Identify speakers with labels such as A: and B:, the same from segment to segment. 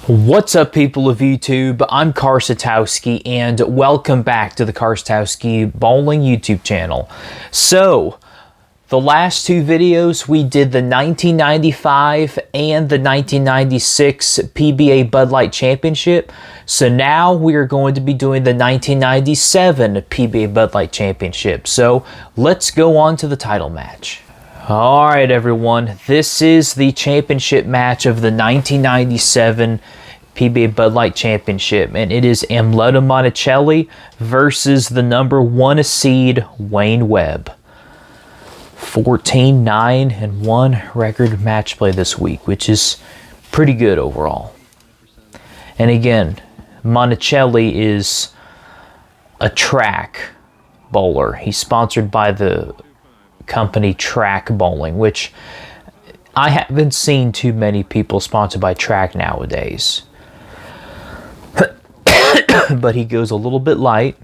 A: What's up, people of YouTube? I'm Karsatowski, and welcome back to the Karsatowski Bowling YouTube channel. So, the last two videos, we did the 1995 and the 1996 PBA Bud Light Championship. So now we are going to be doing the 1997 PBA Bud Light Championship. So, let's go on to the title match. Alright everyone, this is the championship match of the 1997 PBA Bud Light Championship, and it is Amleto Monticelli versus the number 1 seed Wayne Webb. 14-9-1 record match play this week, which is pretty good overall. And again, Monticelli is a track bowler. He's sponsored by the company Track Bowling, which I haven't seen too many people sponsored by Track nowadays. But he goes a little bit light.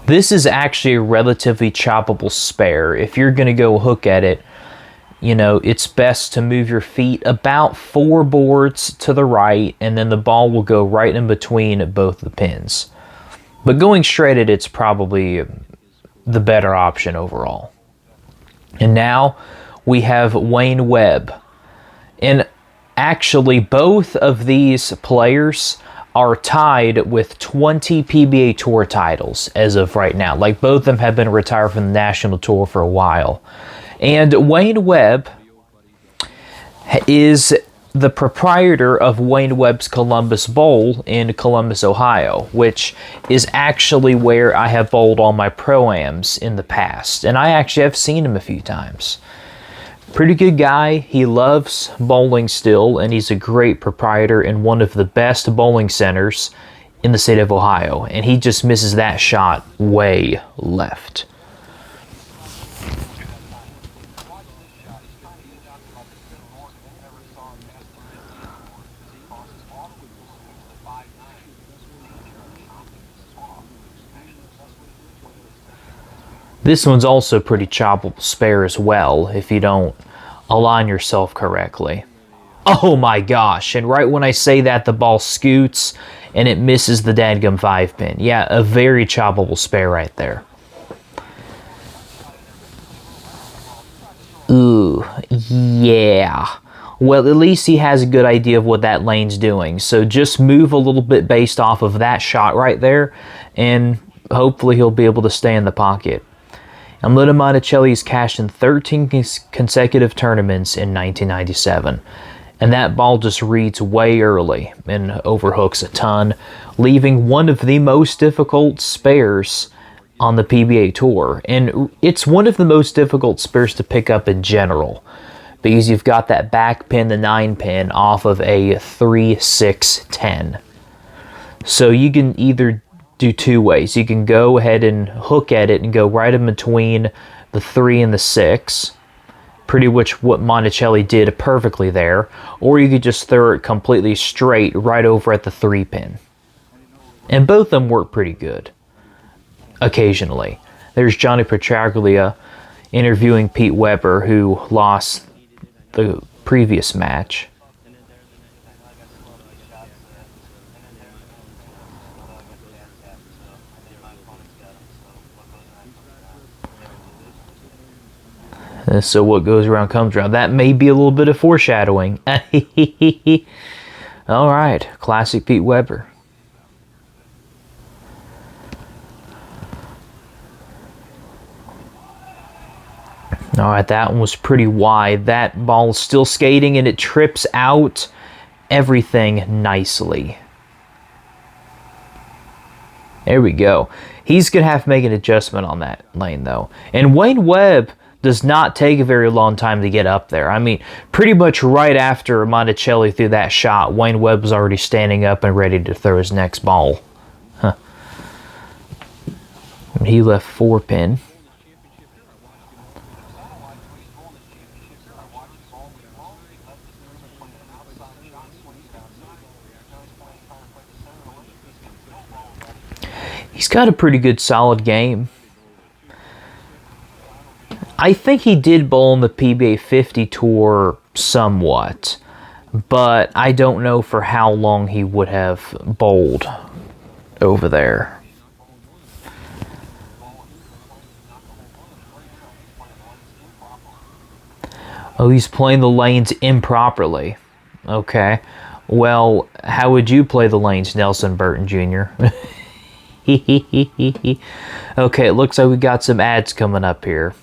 A: This is actually a relatively choppable spare. If you're going to go hook at it, you know, it's best to move your feet about 4 boards to the right, and then the ball will go right in between both the pins. But going straight at it's probably the better option overall. And now we have Wayne Webb. And actually, both of these players are tied with 20 PBA Tour titles as of right now. Like, both of them have been retired from the National Tour for a while. And Wayne Webb is the proprietor of Wayne Webb's Columbus Bowl in Columbus, Ohio, which is actually where I have bowled all my pro-ams in the past. And I actually have seen him a few times. Pretty good guy. He loves bowling still, and he's a great proprietor in one of the best bowling centers in the state of Ohio. And he just misses that shot way left. This one's also pretty choppable spare as well if you don't align yourself correctly. Oh my gosh, and right when I say that, the ball scoots and it misses the dadgum 5-pin. Yeah, a very choppable spare right there. Ooh, yeah. Well, at least he has a good idea of what that lane's doing. So just move a little bit based off of that shot right there, and hopefully he'll be able to stay in the pocket. Amleto Monticelli has cashed in 13 consecutive tournaments in 1997. And that ball just reads way early and overhooks a ton, leaving one of the most difficult spares on the PBA Tour. And it's one of the most difficult spares to pick up in general, because you've got that back pin, the 9-pin, off of a 3, 6, 10. So you can either do two ways. You can go ahead and hook at it and go right in between the 3 and the 6. Pretty much what Monticelli did perfectly there. Or you could just throw it completely straight right over at the 3-pin. And both of them work pretty good. Occasionally. There's Johnny Petraglia interviewing Pete Weber, who lost the previous match. So what goes around comes around. That may be a little bit of foreshadowing. All right, classic Pete Weber. All right, that one was pretty wide. That ball is still skating, and it trips out everything nicely. There we go. He's going to have to make an adjustment on that lane, though. And Wayne Webb does not take a very long time to get up there. I mean, pretty much right after Monticelli threw that shot, Wayne Webb was already standing up and ready to throw his next ball. Huh. And he left 4-pin. He's got a pretty good solid game. I think he did bowl on the PBA 50 tour somewhat, but I don't know for how long he would have bowled over there. Oh, he's playing the lanes improperly. Okay. Well, how would you play the lanes, Nelson Burton Jr.? Okay, it looks like we got some ads coming up here,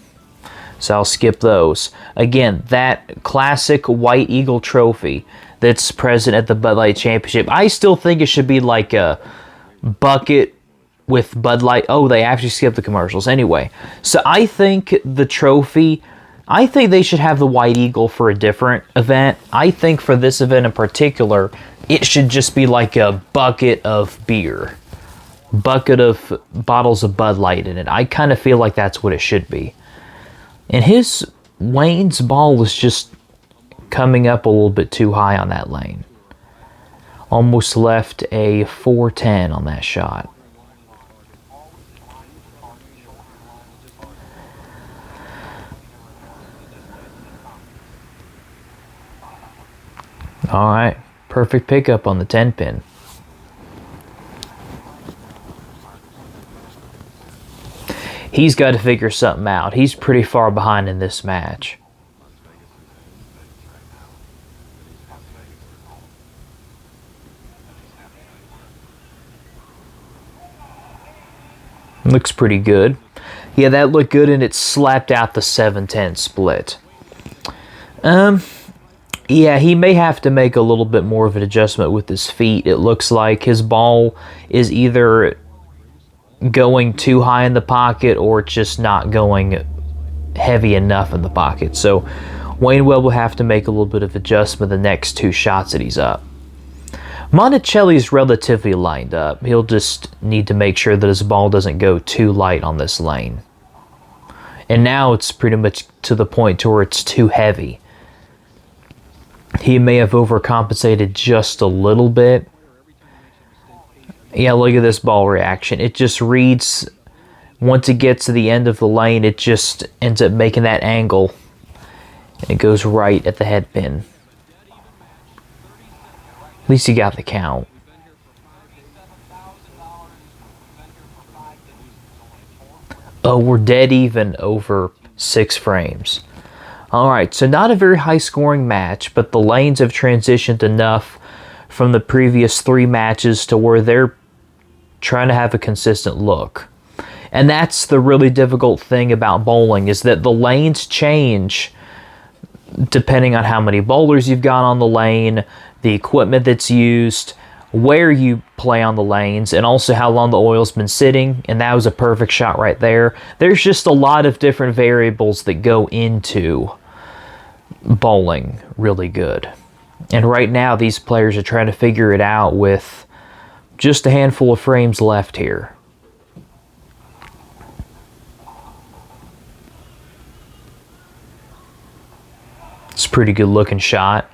A: so I'll skip those. Again, that classic White Eagle trophy that's present at the Bud Light Championship, I still think it should be like a bucket with Bud Light. Oh, they actually skipped the commercials. Anyway, so I think the trophy, I think they should have the White Eagle for a different event. I think for this event in particular, it should just be like a bucket of beer. Bucket of bottles of Bud Light in it. I kind of feel like that's what it should be. And Wayne's ball was just coming up a little bit too high on that lane. Almost left a 410 on that shot. All right, perfect pickup on the 10 pin. He's got to figure something out. He's pretty far behind in this match. Looks pretty good. Yeah, that looked good, and it slapped out the 7-10 split. Yeah, he may have to make a little bit more of an adjustment with his feet. It looks like his ball is either going too high in the pocket or just not going heavy enough in the pocket. So Wayne Webb will have to make a little bit of adjustment the next two shots that he's up. Monticelli's relatively lined up. He'll just need to make sure that his ball doesn't go too light on this lane. And now it's pretty much to the point to where it's too heavy. He may have overcompensated just a little bit. Yeah, look at this ball reaction. It just reads, once it gets to the end of the lane, it just ends up making that angle. And it goes right at the head pin. At least he got the count. Oh, we're dead even over 6 frames. Alright, so not a very high scoring match, but the lanes have transitioned enough from the previous 3 matches to where they're trying to have a consistent look. And that's the really difficult thing about bowling, is that the lanes change depending on how many bowlers you've got on the lane, the equipment that's used, where you play on the lanes, and also how long the oil's been sitting. And that was a perfect shot right there. There's just a lot of different variables that go into bowling really good. And right now these players are trying to figure it out with just a handful of frames left here. It's a pretty good looking shot.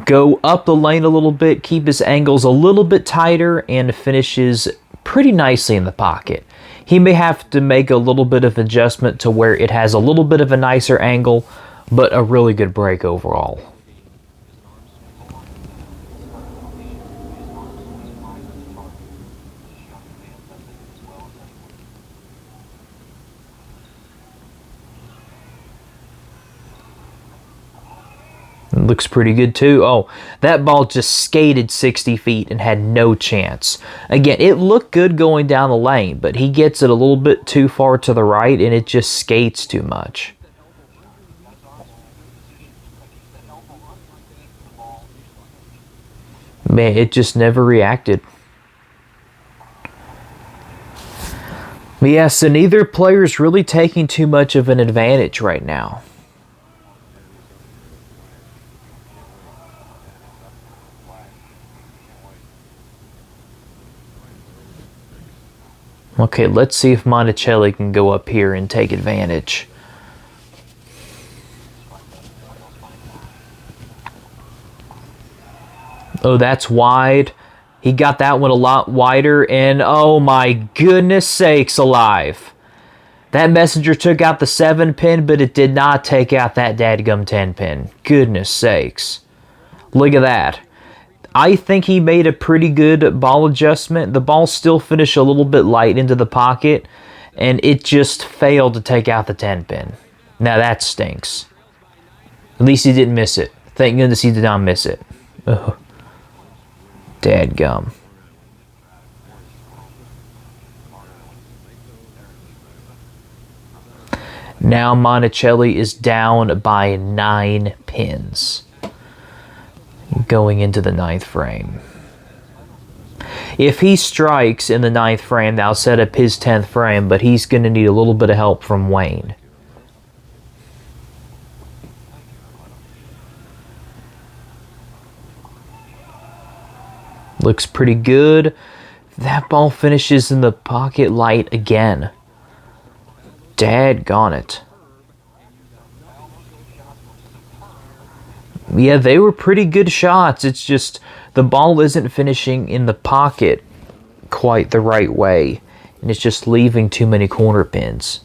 A: Go up the lane a little bit, keep his angles a little bit tighter, and finishes pretty nicely in the pocket. He may have to make a little bit of adjustment to where it has a little bit of a nicer angle, but a really good break overall. It looks pretty good too. Oh, that ball just skated 60 feet and had no chance. Again, it looked good going down the lane, but he gets it a little bit too far to the right and it just skates too much. Man, it just never reacted. But yeah, so neither player's really taking too much of an advantage right now. Okay, let's see if Monticelli can go up here and take advantage. Oh, that's wide. He got that one a lot wider, and oh my goodness sakes alive. That messenger took out the 7 pin, but it did not take out that dadgum 10 pin. Goodness sakes. Look at that. I think he made a pretty good ball adjustment. The ball still finished a little bit light into the pocket, and it just failed to take out the 10 pin. Now that stinks. At least he didn't miss it. Thank goodness he did not miss it. Ugh. Dadgum. Now Monticelli is down by 9 pins going into the 9th frame. If he strikes in the 9th frame, that'll set up his 10th frame, but he's going to need a little bit of help from Wayne. Looks pretty good. That ball finishes in the pocket light again. Daggone it. Yeah, they were pretty good shots. It's just the ball isn't finishing in the pocket quite the right way. And it's just leaving too many corner pins.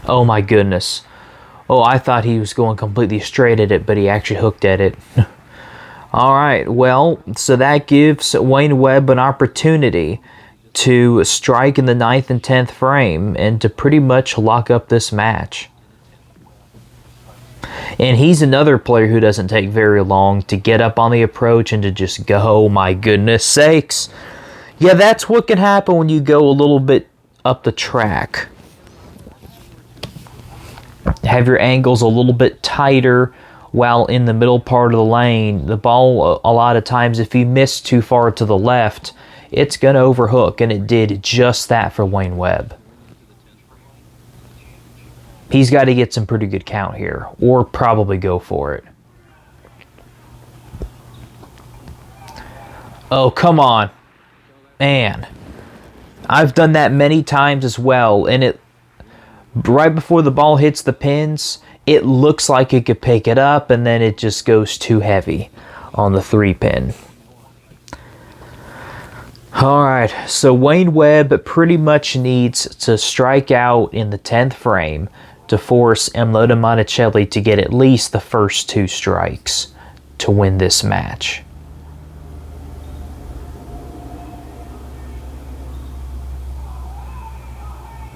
A: Oh my goodness. Oh, I thought he was going completely straight at it, but he actually hooked at it. Alright, well, so that gives Wayne Webb an opportunity to strike in the 9th and 10th frame and to pretty much lock up this match. And he's another player who doesn't take very long to get up on the approach and to just go, oh my goodness sakes. Yeah, that's what can happen when you go a little bit up the track. Have your angles a little bit tighter while in the middle part of the lane. The ball, a lot of times, if you miss too far to the left, it's going to overhook, and it did just that for Wayne Webb. He's got to get some pretty good count here, or probably go for it. Oh, come on. Man. I've done that many times as well, and it right before the ball hits the pins, it looks like it could pick it up, and then it just goes too heavy on the 3-pin. Alright, so Wayne Webb pretty much needs to strike out in the 10th frame to force Emlota Monticelli to get at least the first 2 strikes to win this match.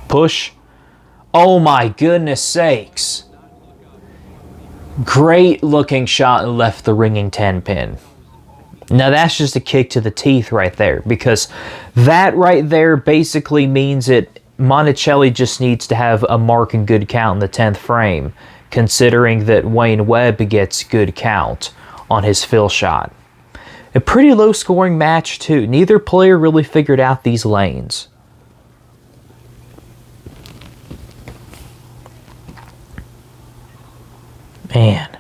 A: Push. Oh my goodness sakes. Great looking shot and left the ringing 10 pin. Now that's just a kick to the teeth right there, because that right there basically means that Monticelli just needs to have a mark and good count in the 10th frame, considering that Wayne Webb gets good count on his fill shot. A pretty low scoring match too. Neither player really figured out these lanes. Man.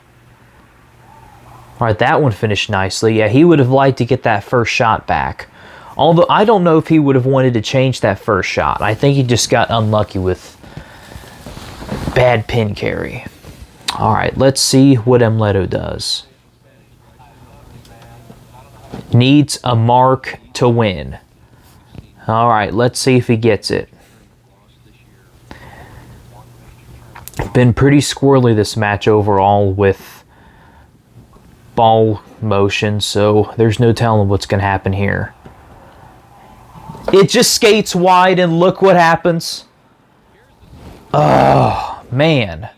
A: Alright, that one finished nicely. Yeah, he would have liked to get that first shot back. Although, I don't know if he would have wanted to change that first shot. I think he just got unlucky with bad pin carry. Alright, let's see what Emleto does. Needs a mark to win. Alright, let's see if he gets it. Been pretty squirrely this match overall with ball motion, so there's no telling what's going to happen here. It just skates wide, and look what happens. Oh, man.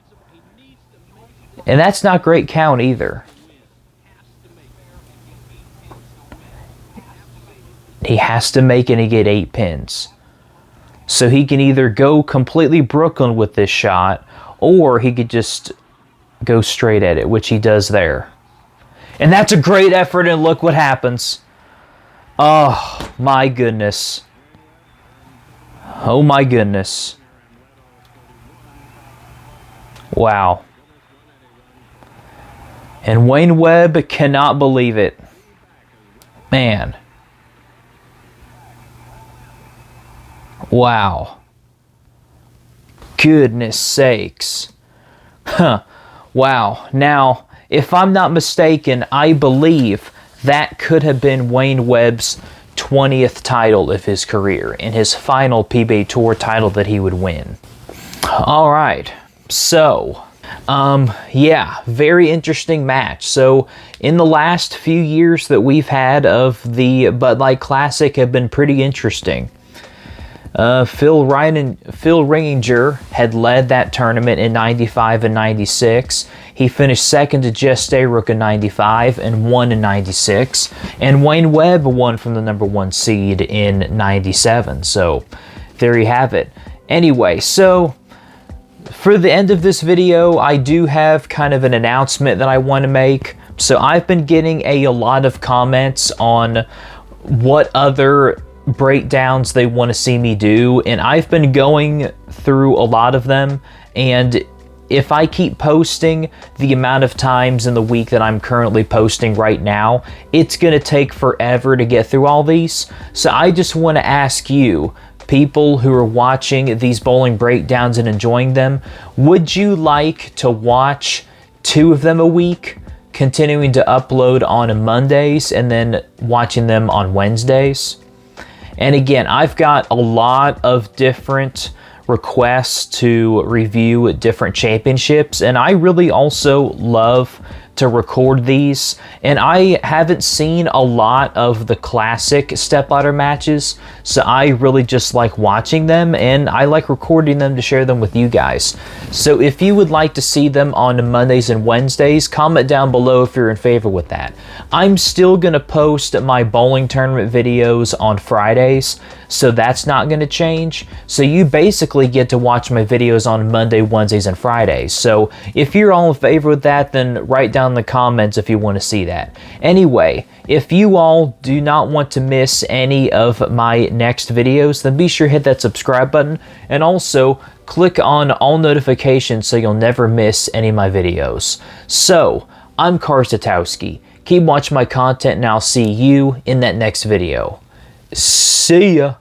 A: And that's not great count either. He has to make it and get 8 pins. So he can either go completely Brooklyn with this shot, or he could just go straight at it, which he does there. And that's a great effort, and look what happens. Oh, my goodness. Oh, my goodness. Wow. And Wayne Webb cannot believe it. Man. Wow. Goodness sakes. Huh. Wow. Now, if I'm not mistaken, I believe that could have been Wayne Webb's 20th title of his career and his final PBA Tour title that he would win. All right, so yeah, very interesting match. So in the last few years that we've had of the Bud Light Classic have been pretty interesting. Phil Ringinger had led that tournament in 95 and 96. He finished second to Jess Stayrook in 95 and won in 96. And Wayne Webb won from the number 1 seed in 97. So there you have it. Anyway, so for the end of this video, I do have kind of an announcement that I want to make. So I've been getting a lot of comments on what other breakdowns they want to see me do, and I've been going through a lot of them, and if I keep posting the amount of times in the week that I'm currently posting right now, it's going to take forever to get through all these. So I just want to ask you, people who are watching these bowling breakdowns and enjoying them, would you like to watch 2 of them a week, continuing to upload on Mondays and then watching them on Wednesdays? And again, I've got a lot of different requests to review different championships, and I really also love to record these. And I haven't seen a lot of the classic stepladder matches, so I really just like watching them, and I like recording them to share them with you guys. So if you would like to see them on Mondays and Wednesdays, comment down below if you're in favor with that. I'm still going to post my bowling tournament videos on Fridays, so that's not going to change. So you basically get to watch my videos on Monday, Wednesdays, and Fridays. So if you're all in favor with that, then write down in the comments if you want to see that. Anyway, if you all do not want to miss any of my next videos, then be sure to hit that subscribe button, and also click on all notifications so you'll never miss any of my videos. So, I'm Karsatowski. Keep watching my content, and I'll see you in that next video. See ya!